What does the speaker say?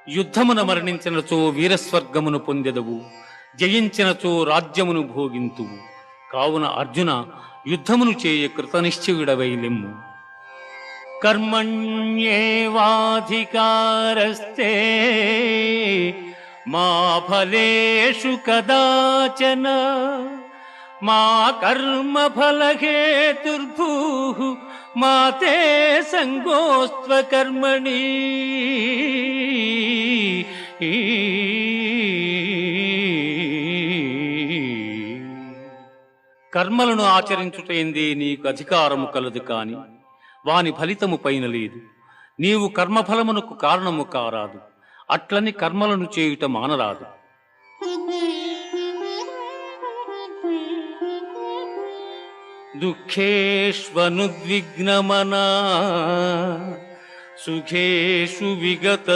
యుద్ధమున మరణించినచో వీరస్వర్గమును పొందెదవు, జయించినచో రాజ్యమును భోగింతువు. కావున అర్జున, యుద్ధమును చేయ కృతనిశ్చయుడవై లెమ్ము. కర్మణ్యేవాధికారస్తే మా ఫలేషు కదాచన మా కర్మ ఫలహేతుర్భూః మా తే సంగోస్త్వ కర్మణి. కర్మలను ఆచరించుటైందే నీకు అధికారము కలదు కాని వాని ఫలితము పైన లేదు. నీవు కర్మఫలమునకు కారణము కారాదు, అట్లని కర్మలను చేయుట మానరాదు. దుఃఖేష్వనుద్విగ్నమనా సుఖేషు విగత